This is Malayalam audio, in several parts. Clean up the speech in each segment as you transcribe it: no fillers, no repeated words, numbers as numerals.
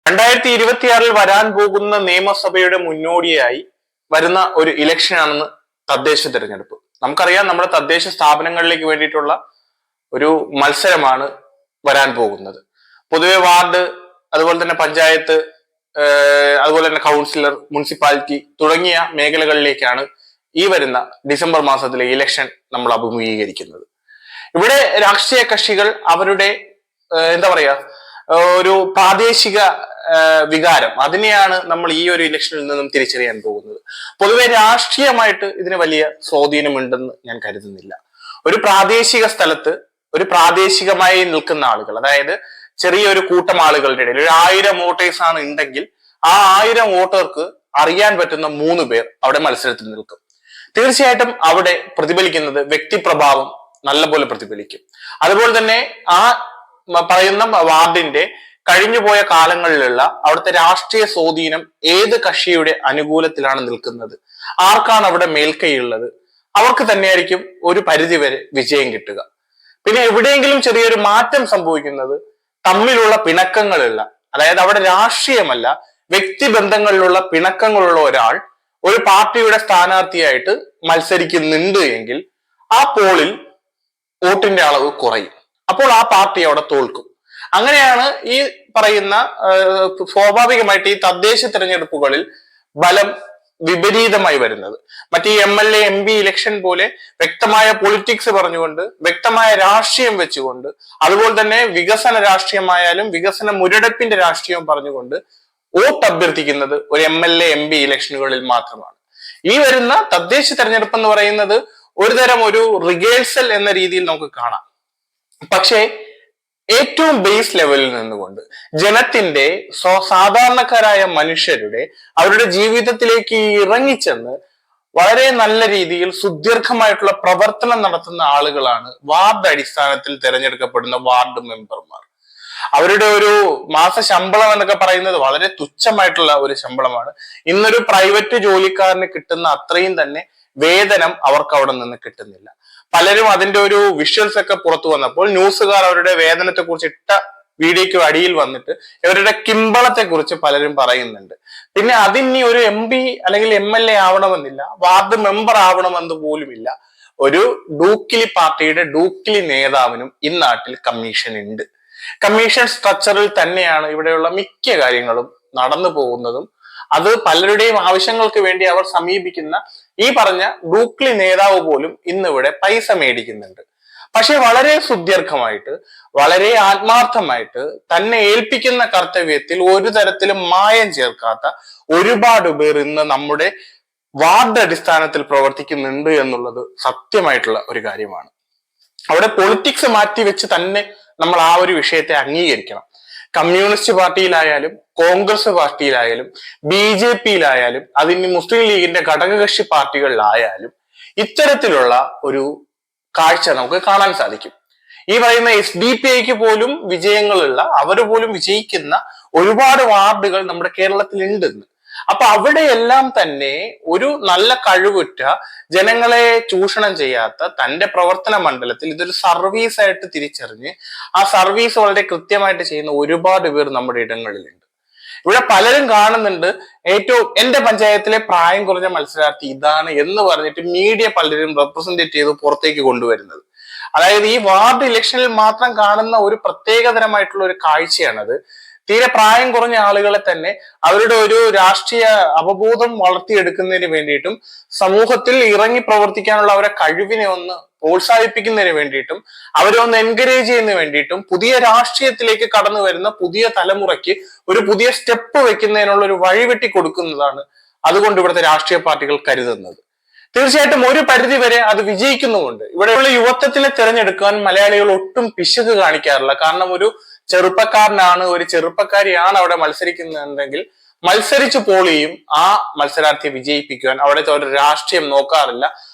2026 വരാൻ പോകുന്ന നിയമസഭയുടെ മുന്നോടിയായി വരുന്ന ഒരു ഇലക്ഷനാണെന്ന് തദ്ദേശ തിരഞ്ഞെടുപ്പ്. നമുക്കറിയാം, നമ്മുടെ തദ്ദേശ സ്ഥാപനങ്ങളിലേക്ക് വേണ്ടിയിട്ടുള്ള ഒരു മത്സരമാണ് വരാൻ പോകുന്നത്. പൊതുവെ വാർഡ്, അതുപോലെ തന്നെ പഞ്ചായത്ത്, അതുപോലെ തന്നെ കൗൺസിലർ, മുനിസിപ്പാലിറ്റി തുടങ്ങിയ മേഖലകളിലേക്കാണ് ഈ വരുന്ന ഡിസംബർ മാസത്തിലെ ഇലക്ഷൻ നമ്മൾ അഭിമുഖീകരിക്കുന്നത്. ഇവിടെ രാഷ്ട്രീയ കക്ഷികൾ അവരുടെ എന്താ പറയാ ഒരു പ്രാദേശിക വികാരം, അതിനെയാണ് നമ്മൾ ഈ ഒരു ഇലക്ഷനിൽ നിന്നും തിരിച്ചറിയാൻ പോകുന്നത്. പൊതുവെ രാഷ്ട്രീയമായിട്ട് ഇതിന് വലിയ സ്വാധീനമുണ്ടെന്ന് ഞാൻ കരുതുന്നില്ല. ഒരു പ്രാദേശിക സ്ഥലത്ത് ഒരു പ്രാദേശികമായി നിൽക്കുന്ന ആളുകൾ, അതായത് ചെറിയൊരു കൂട്ടം ആളുകളുടെ ഇടയിൽ ഒരു 1000 വോട്ടേഴ്സ് ആണ് ഉണ്ടെങ്കിൽ ആ 1000 വോട്ടർക്ക് അറിയാൻ പറ്റുന്ന 3 പേർ അവിടെ മത്സരത്തിൽ നിൽക്കും. തീർച്ചയായിട്ടും അവിടെ പ്രതിഫലിക്കുന്നത് വ്യക്തിപ്രഭാവം നല്ലപോലെ പ്രതിഫലിക്കും. അതുപോലെ തന്നെ ആ പറയുന്ന വാർഡിന്റെ കഴിഞ്ഞുപോയ കാലങ്ങളിലുള്ള അവിടുത്തെ രാഷ്ട്രീയ സ്വാധീനം ഏത് കക്ഷിയുടെ അനുകൂലത്തിലാണ് നിൽക്കുന്നത്, ആർക്കാണ് അവിടെ മേൽക്കൈയുള്ളത്, അവർക്ക് തന്നെയായിരിക്കും ഒരു പരിധിവരെ വിജയം കിട്ടുക. പിന്നെ എവിടെയെങ്കിലും ചെറിയൊരു മാറ്റം സംഭവിക്കുന്നത് തമ്മിലുള്ള പിണക്കങ്ങളുള്ള, അതായത് അവിടെ രാഷ്ട്രീയമല്ല വ്യക്തിബന്ധങ്ങളിലുള്ള പിണക്കങ്ങളുള്ള ഒരാൾ ഒരു പാർട്ടിയുടെ സ്ഥാനാർത്ഥിയായിട്ട് മത്സരിക്കുന്നുണ്ട് എങ്കിൽ ആ പോളിൽ വോട്ടിന്റെ അളവ് കുറയും. അപ്പോൾ ആ പാർട്ടി അവിടെ തോൽക്കും. അങ്ങനെയാണ് ഈ പറയുന്ന സ്വാഭാവികമായിട്ട് ഈ തദ്ദേശ തിരഞ്ഞെടുപ്പുകളിൽ ബലം വിപരീതമായി വരുന്നത്. മറ്റേ MLA MP ഇലക്ഷൻ പോലെ വ്യക്തമായ പൊളിറ്റിക്സ് പറഞ്ഞുകൊണ്ട്, വ്യക്തമായ രാഷ്ട്രീയം വെച്ചുകൊണ്ട്, അതുപോലെ തന്നെ വികസന രാഷ്ട്രീയമായാലും വികസന മുരടിപ്പിന്റെ രാഷ്ട്രീയം പറഞ്ഞുകൊണ്ട് വോട്ട് അഭ്യർത്ഥിക്കുന്നത് ഒരു MLA MP ഇലക്ഷനുകളിൽ മാത്രമാണ്. ഈ വരുന്ന തദ്ദേശ തെരഞ്ഞെടുപ്പ് എന്ന് പറയുന്നത് ഒരുതരം ഒരു റിഹേഴ്സൽ എന്ന രീതിയിൽ നമുക്ക് കാണാം. പക്ഷേ ഏറ്റവും ബേസ് ലെവലിൽ നിന്നുകൊണ്ട് ജനത്തിന്റെ സാധാരണക്കാരായ മനുഷ്യരുടെ അവരുടെ ജീവിതത്തിലേക്ക് ഇറങ്ങിച്ചെന്ന് വളരെ നല്ല രീതിയിൽ സുദീർഘമായിട്ടുള്ള പ്രവർത്തനം നടത്തുന്ന ആളുകളാണ് വാർഡ് അടിസ്ഥാനത്തിൽ തിരഞ്ഞെടുക്കപ്പെടുന്ന വാർഡ് മെമ്പർമാർ. അവരുടെ ഒരു മാസ ശമ്പളം എന്നൊക്കെ പറയുന്നത് വളരെ തുച്ഛമായിട്ടുള്ള ഒരു ശമ്പളമാണ്. ഇന്നൊരു പ്രൈവറ്റ് ജോലിക്കാരന് കിട്ടുന്ന അത്രയും തന്നെ വേതനം അവർക്ക് അവിടെ നിന്ന് കിട്ടുന്നില്ല. പലരും അതിന്റെ ഒരു വിഷ്വൽസ് ഒക്കെ പുറത്തു വന്നപ്പോൾ ന്യൂസുകാർ അവരുടെ വേതനത്തെ കുറിച്ച് ഇട്ട വീഡിയോയ്ക്ക് അടിയിൽ വന്നിട്ട് ഇവരുടെ കിമ്പളത്തെ കുറിച്ച് പലരും പറയുന്നുണ്ട്. പിന്നെ അതിനി ഒരു MP അല്ലെങ്കിൽ MLA ആവണമെന്നില്ല, വാർഡ് മെമ്പർ ആവണമെന്ന് പോലുമില്ല. ഒരു ഡൂക്കിലി പാർട്ടിയുടെ ഡൂക്കിലി നേതാവിനും ഇന്നാട്ടിൽ കമ്മീഷൻ ഉണ്ട്. കമ്മീഷൻ സ്ട്രക്ചറിൽ തന്നെയാണ് ഇവിടെയുള്ള മിക്ക കാര്യങ്ങളും നടന്നു പോകുന്നതും. അത് പലരുടെയും ആവശ്യങ്ങൾക്ക് വേണ്ടി അവർ സമീപിക്കുന്ന ഈ പറഞ്ഞ ഡൂക്ലി നേതാവ് പോലും ഇന്നിവിടെ പൈസ മേടിക്കുന്നുണ്ട്. പക്ഷെ വളരെ സുദീർഘമായിട്ട്, വളരെ ആത്മാർത്ഥമായിട്ട് തന്നെ ഏൽപ്പിക്കുന്ന കർത്തവ്യത്തിൽ ഒരു തരത്തിലും മായം ചേർക്കാത്ത ഒരുപാട് പേർ ഇന്ന് നമ്മുടെ വാർഡ് അടിസ്ഥാനത്തിൽ പ്രവർത്തിക്കുന്നുണ്ട് എന്നുള്ളത് സത്യമായിട്ടുള്ള ഒരു കാര്യമാണ്. അവിടെ പൊളിറ്റിക്സ് മാറ്റി വെച്ച് തന്നെ നമ്മൾ ആ ഒരു വിഷയത്തെ അംഗീകരിക്കണം. കമ്മ്യൂണിസ്റ്റ് പാർട്ടിയിലായാലും കോൺഗ്രസ് പാർട്ടിയിലായാലും BJPയിലായാലും അതിന് മുസ്ലിം ലീഗിന്റെ ഘടകകക്ഷി പാർട്ടികളിലായാലും ഇത്തരത്തിലുള്ള ഒരു കാഴ്ച നമുക്ക് കാണാൻ സാധിക്കും. ഈ പറയുന്ന SDPIക്ക് പോലും വിജയങ്ങളുള്ള, അവർ പോലും വിജയിക്കുന്ന ഒരുപാട് വാർഡുകൾ നമ്മുടെ കേരളത്തിൽ ഉണ്ടെന്ന്. അപ്പൊ അവിടെയെല്ലാം തന്നെ ഒരു നല്ല കഴിവുറ്റ, ജനങ്ങളെ ചൂഷണം ചെയ്യാത്ത തന്റെ പ്രവർത്തന മണ്ഡലത്തിൽ ഇതൊരു സർവീസ് ആയിട്ട് തിരിച്ചറിഞ്ഞ് ആ സർവീസ് വളരെ കൃത്യമായിട്ട് ചെയ്യുന്ന ഒരുപാട് പേർ നമ്മുടെ ഇടങ്ങളിലുണ്ട്. ഇവിടെ പലരും കാണുന്നുണ്ട് ഏറ്റവും എന്റെ പഞ്ചായത്തിലെ പ്രായം കുറഞ്ഞ മത്സരാർത്ഥി ഇതാണ് എന്ന് പറഞ്ഞിട്ട് മീഡിയ പലരും റെപ്രസെന്റേറ്റ് ചെയ്ത് പുറത്തേക്ക് കൊണ്ടുവരുന്നത്. അതായത് ഈ വാർഡ് ഇലക്ഷനിൽ മാത്രം കാണുന്ന ഒരു പ്രത്യേകതരമായിട്ടുള്ള ഒരു കാഴ്ചയാണത്. തീരെ പ്രായം കുറഞ്ഞ ആളുകളെ തന്നെ അവരുടെ ഒരു രാഷ്ട്രീയ അവബോധം വളർത്തിയെടുക്കുന്നതിന് വേണ്ടിയിട്ടും സമൂഹത്തിൽ ഇറങ്ങി പ്രവർത്തിക്കാനുള്ള അവരുടെ കഴിവിനെ ഒന്ന് പ്രോത്സാഹിപ്പിക്കുന്നതിന് വേണ്ടിയിട്ടും അവരെ ഒന്ന് എൻകറേജ് ചെയ്യുന്നതിന് വേണ്ടിയിട്ടും പുതിയ രാഷ്ട്രീയത്തിലേക്ക് കടന്നു വരുന്ന പുതിയ തലമുറയ്ക്ക് ഒരു പുതിയ സ്റ്റെപ്പ് വെക്കുന്നതിനുള്ള ഒരു വഴിവെട്ടി കൊടുക്കുന്നതാണ് അതുകൊണ്ട് ഇവിടുത്തെ രാഷ്ട്രീയ പാർട്ടികൾ കരുതുന്നത്. തീർച്ചയായിട്ടും ഒരു പരിധി വരെ അത് വിജയിക്കുന്നുമുണ്ട്. ഇവിടെയുള്ള യുവത്വത്തിനെ തിരഞ്ഞെടുക്കാൻ മലയാളികൾ ഒട്ടും പിശക് കാണിക്കാറില്ല. കാരണം ഒരു ചെറുപ്പക്കാരനാണ്, ഒരു ചെറുപ്പക്കാരിയാണ് അവിടെ മത്സരിക്കുന്നുണ്ടെങ്കിൽ മത്സരിച്ചു പോളിയും ആ മത്സരാർത്ഥിയെ വിജയിപ്പിക്കുവാൻ അവിടുത്തെ ഒരു രാഷ്ട്രീയം നോക്കാറില്ല.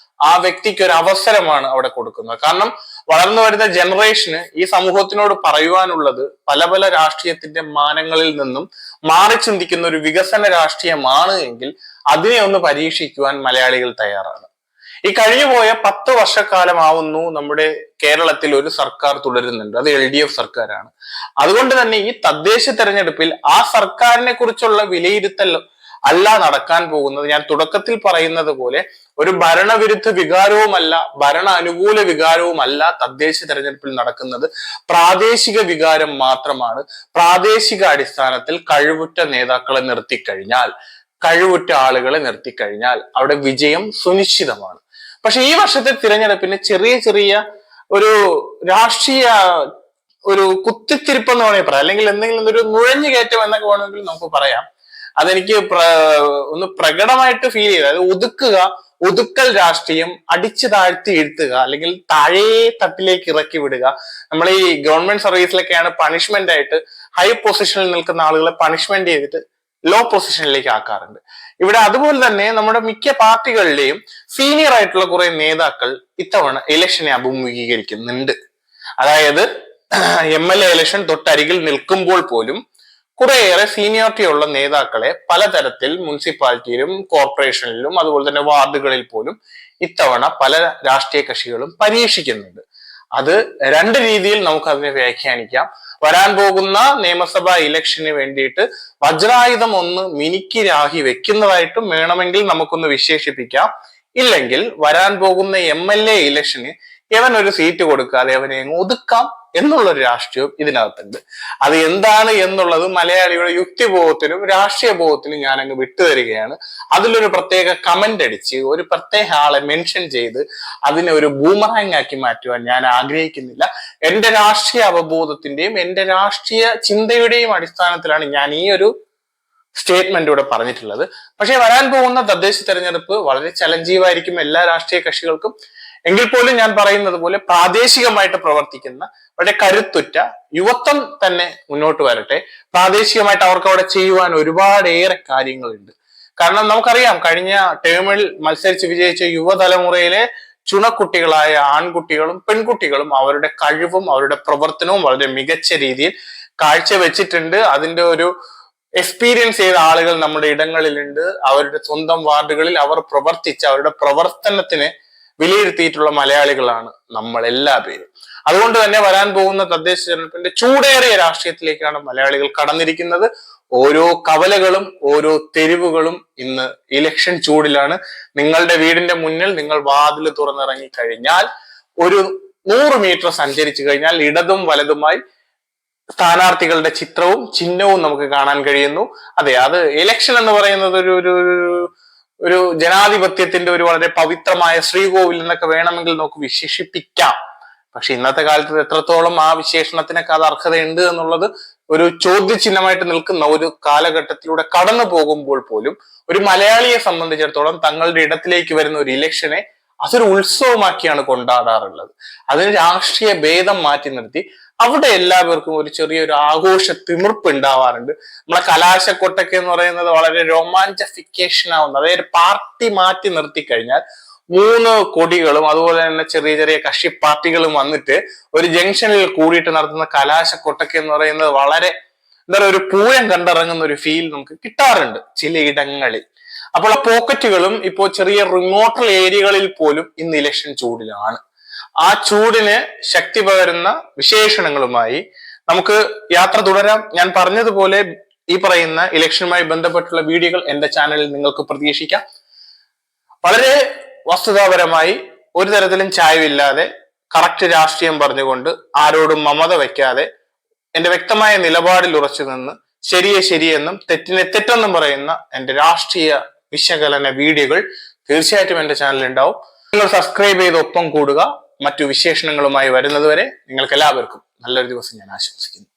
ആ വ്യക്തിക്ക് ഒരു അവസരമാണ് അവിടെ കൊടുക്കുന്നത്. കാരണം വളർന്നു വരുന്ന ജനറേഷന് ഈ സമൂഹത്തിനോട് പറയുവാനുള്ളത് പല പല രാഷ്ട്രീയത്തിന്റെ മാനങ്ങളിൽ നിന്നും മാറി ചിന്തിക്കുന്ന ഒരു വികസന രാഷ്ട്രീയമാണ് എങ്കിൽ അതിനെ ഒന്ന് പരീക്ഷിക്കുവാൻ മലയാളികൾ തയ്യാറാണ്. ഈ കഴിഞ്ഞുപോയ 10 വർഷക്കാലമാവുന്നു നമ്മുടെ കേരളത്തിൽ ഒരു സർക്കാർ തുടരുന്നുണ്ട്, അത് LDF സർക്കാരാണ്. അതുകൊണ്ട് തന്നെ ഈ തദ്ദേശ തെരഞ്ഞെടുപ്പിൽ ആ സർക്കാരിനെ കുറിച്ചുള്ള വിലയിരുത്തൽ അല്ല നടക്കാൻ പോകുന്നത്. ഞാൻ തുടക്കത്തിൽ പറയുന്നത് പോലെ ഒരു ഭരണവിരുദ്ധ വികാരവുമല്ല, ഭരണ അനുകൂല വികാരവുമല്ല തദ്ദേശ തെരഞ്ഞെടുപ്പിൽ നടക്കുന്നത്. പ്രാദേശിക വികാരം മാത്രമാണ്. പ്രാദേശിക അടിസ്ഥാനത്തിൽ കഴിവുറ്റ നേതാക്കളെ നിർത്തിക്കഴിഞ്ഞാൽ, കഴിവുറ്റ ആളുകളെ നിർത്തിക്കഴിഞ്ഞാൽ അവിടെ വിജയം സുനിശ്ചിതമാണ്. പക്ഷെ ഈ വർഷത്തെ തിരഞ്ഞെടുപ്പിന് ചെറിയ ചെറിയ ഒരു രാഷ്ട്രീയ ഒരു കുത്തിത്തിരിപ്പ് എന്ന് വേണമെങ്കിൽ പറയാം, അല്ലെങ്കിൽ എന്തെങ്കിലും ഒരു നുഴഞ്ഞു കയറ്റം എന്നൊക്കെ വേണമെങ്കിൽ നമുക്ക് പറയാം. അതെനിക്ക് ഒന്ന് പ്രകടമായിട്ട് ഫീൽ ചെയ്തു. അതായത് ഒതുക്കൽ രാഷ്ട്രീയം, അടിച്ചു താഴ്ത്തി ഇരുത്തുക, അല്ലെങ്കിൽ താഴെ തട്ടിലേക്ക് ഇറക്കി വിടുക. നമ്മൾ ഈ ഗവൺമെന്റ് സർവീസിലൊക്കെയാണ് പണിഷ്മെന്റ് ആയിട്ട് ഹൈ പൊസിഷനിൽ നിൽക്കുന്ന ആളുകളെ പണിഷ്മെന്റ് ചെയ്തിട്ട് ലോ പൊസിഷനിലേക്ക് ആക്കാറുണ്ട്. ഇവിടെ അതുപോലെ തന്നെ നമ്മുടെ മിക്ക പാർട്ടികളിലെയും സീനിയർ ആയിട്ടുള്ള കുറെ നേതാക്കൾ ഇത്തവണ ഇലക്ഷനെ അഭിമുഖീകരിക്കുന്നുണ്ട്. അതായത് MLA ഇലക്ഷൻ തൊട്ടരികിൽ നിൽക്കുമ്പോൾ പോലും കുറേയേറെ സീനിയോറിറ്റി ഉള്ള നേതാക്കളെ പലതരത്തിൽ മുനിസിപ്പാലിറ്റിയിലും കോർപ്പറേഷനിലും അതുപോലെ തന്നെ വാർഡുകളിൽ പോലും ഇത്തവണ പല രാഷ്ട്രീയ കക്ഷികളും പരീക്ഷിക്കുന്നുണ്ട്. അത് രണ്ട് രീതിയിൽ നമുക്ക് അതിനെ വ്യാഖ്യാനിക്കാം. വരാൻ പോകുന്ന നിയമസഭാ ഇലക്ഷന് വേണ്ടിയിട്ട് വജ്രായുധം ഒന്ന് മിനുക്കി രാഹി വെക്കുന്നതായിട്ടും വേണമെങ്കിൽ നമുക്കൊന്ന് വിശേഷിപ്പിക്കാം. ഇല്ലെങ്കിൽ വരാൻ പോകുന്ന MLA ഇലക്ഷന് ഒരു സീറ്റ് കൊടുക്കാതെ അവനെ ഒതുക്കാം എന്നുള്ളൊരു രാഷ്ട്രീയവും ഇതിനകത്തുണ്ട്. അത് എന്താണ് എന്നുള്ളത് മലയാളിയുടെ യുക്തിബോധത്തിനും രാഷ്ട്രീയ ബോധത്തിനും ഞാൻ അങ്ങ് വിട്ടുതരികയാണ്. അതിലൊരു പ്രത്യേക കമന്റ് അടിച്ച് ഒരു പ്രത്യേക ആളെ മെൻഷൻ ചെയ്ത് അതിനെ ഒരു ബൂമറാങ് ആക്കി മാറ്റുവാൻ ഞാൻ ആഗ്രഹിക്കുന്നില്ല. എന്റെ രാഷ്ട്രീയ അവബോധത്തിന്റെയും എന്റെ രാഷ്ട്രീയ ചിന്തയുടെയും അടിസ്ഥാനത്തിലാണ് ഞാൻ ഈ ഒരു സ്റ്റേറ്റ്മെന്റ് ഇവിടെ പറഞ്ഞിട്ടുള്ളത്. പക്ഷെ വരാൻ പോകുന്ന തദ്ദേശ തെരഞ്ഞെടുപ്പ് വളരെ ചലഞ്ചീവായിരിക്കും എല്ലാ രാഷ്ട്രീയ കക്ഷികൾക്കും. എങ്കിൽ പോലും ഞാൻ പറയുന്നത് പോലെ പ്രാദേശികമായിട്ട് പ്രവർത്തിക്കുന്ന വളരെ കരുത്തുറ്റ യുവത്വം തന്നെ മുന്നോട്ട് വരട്ടെ. പ്രാദേശികമായിട്ട് അവർക്ക് അവിടെ ചെയ്യുവാൻ ഒരുപാടേറെ കാര്യങ്ങളുണ്ട്. കാരണം നമുക്കറിയാം, കഴിഞ്ഞ ടേമിൽ മത്സരിച്ച് വിജയിച്ച യുവതലമുറയിലെ ചുണക്കുട്ടികളായ ആൺകുട്ടികളും പെൺകുട്ടികളും അവരുടെ കഴിവും അവരുടെ പ്രവർത്തനവും വളരെ മികച്ച രീതിയിൽ കാഴ്ചവെച്ചിട്ടുണ്ട്. അതിന്റെ ഒരു എക്സ്പീരിയൻസ് ചെയ്ത ആളുകൾ നമ്മുടെ ഇടങ്ങളിലുണ്ട്. അവരുടെ സ്വന്തം വാർഡുകളിൽ അവർ പ്രവർത്തിച്ച അവരുടെ പ്രവർത്തനത്തിന് വിലയിരുത്തിയിട്ടുള്ള മലയാളികളാണ് നമ്മൾ എല്ലാ പേരും. അതുകൊണ്ട് തന്നെ വരാൻ പോകുന്ന തദ്ദേശ തെരഞ്ഞെടുപ്പിന്റെ ചൂടേറിയ രാഷ്ട്രീയത്തിലേക്കാണ് മലയാളികൾ കടന്നിരിക്കുന്നത്. ഓരോ കവലകളും ഓരോ തെരുവുകളും ഇന്ന് ഇലക്ഷൻ ചൂടിലാണ്. നിങ്ങളുടെ വീടിന്റെ മുന്നിൽ നിങ്ങൾ വാതിൽ തുറന്നിറങ്ങി കഴിഞ്ഞാൽ ഒരു 100 മീറ്റർ സഞ്ചരിച്ചു കഴിഞ്ഞാൽ ഇടതും വലതുമായി സ്ഥാനാർത്ഥികളുടെ ചിത്രവും ചിഹ്നവും നമുക്ക് കാണാൻ കഴിയുന്നു. അതെ, അത് ഇലക്ഷൻ എന്ന് പറയുന്നത് ഒരു ജനാധിപത്യത്തിന്റെ ഒരു വളരെ പവിത്രമായ ശ്രീകോവിൽ എന്നൊക്കെ വേണമെങ്കിൽ നമുക്ക് വിശേഷിപ്പിക്കാം. പക്ഷെ ഇന്നത്തെ കാലത്ത് എത്രത്തോളം ആ വിശേഷണത്തിനൊക്കെ അത് അർഹതയുണ്ട് എന്നുള്ളത് ഒരു ചോദ്യചിഹ്നമായിട്ട് നിൽക്കുന്ന ഒരു കാലഘട്ടത്തിലൂടെ കടന്നു പോകുമ്പോൾ പോലും ഒരു മലയാളിയെ സംബന്ധിച്ചിടത്തോളം തങ്ങളുടെ ഇടത്തിലേക്ക് വരുന്ന ഒരു ഇലക്ഷനെ അതൊരു ഉത്സവമാക്കിയാണ് കൊണ്ടാടാറുള്ളത്. അതിന് രാഷ്ട്രീയ ഭേദം മാറ്റി നിർത്തി അവിടെ എല്ലാവർക്കും ഒരു ചെറിയൊരു ആഘോഷ തിമിർപ്പ് ഉണ്ടാവാറുണ്ട്. നമ്മളെ കലാശക്കൊട്ടൊക്കെ എന്ന് പറയുന്നത് വളരെ റൊമാൻറ്റിഫിക്കേഷൻ ആവുന്നത്. അതായത് പാർട്ടി മാറ്റി നിർത്തി കഴിഞ്ഞാൽ 3 കൊടികളും അതുപോലെ തന്നെ ചെറിയ ചെറിയ കക്ഷി പാർട്ടികളും വന്നിട്ട് ഒരു ജംഗ്ഷനിൽ കൂടിയിട്ട് നടത്തുന്ന കലാശക്കൊട്ടൊക്കെ എന്ന് പറയുന്നത് വളരെ എന്താ പറയുക, ഒരു പൂരം കണ്ടിറങ്ങുന്ന ഒരു ഫീൽ നമുക്ക് കിട്ടാറുണ്ട് ചിലയിടങ്ങളിൽ. അപ്പോൾ ആ പോക്കറ്റുകളും ഇപ്പോൾ ചെറിയ റിമോട്ടൽ ഏരിയകളിൽ പോലും ഇന്ന് ഇലക്ഷൻ ചൂടിലാണ്. ആ ചൂടിന് ശക്തി പകരുന്ന വിശേഷണങ്ങളുമായി നമുക്ക് യാത്ര തുടരാം. ഞാൻ പറഞ്ഞതുപോലെ ഈ പറയുന്ന ഇലക്ഷനുമായി ബന്ധപ്പെട്ടുള്ള വീഡിയോകൾ എന്റെ ചാനലിൽ നിങ്ങൾക്ക് പ്രതീക്ഷിക്കാം. വളരെ വസ്തുതാപരമായി ഒരു തരത്തിലും ചായവില്ലാതെ കറക്റ്റ് രാഷ്ട്രീയം പറഞ്ഞുകൊണ്ട് ആരോടും മമത വയ്ക്കാതെ എന്റെ വ്യക്തമായ നിലപാടിൽ ഉറച്ചു നിന്ന് ശരിയെ ശരിയെന്നും തെറ്റിനെ തെറ്റെന്നും പറയുന്ന എന്റെ രാഷ്ട്രീയ വിശകലന വീഡിയോകൾ തീർച്ചയായിട്ടും എന്റെ ചാനലിൽ ഉണ്ടാവും. നിങ്ങൾ സബ്സ്ക്രൈബ് ചെയ്ത് ഒപ്പം കൂടുക. മറ്റു വിശേഷണങ്ങളുമായി വരുന്നതുവരെ നിങ്ങൾക്ക് എല്ലാവർക്കും നല്ലൊരു ദിവസം ഞാൻ ആശംസിക്കുന്നു.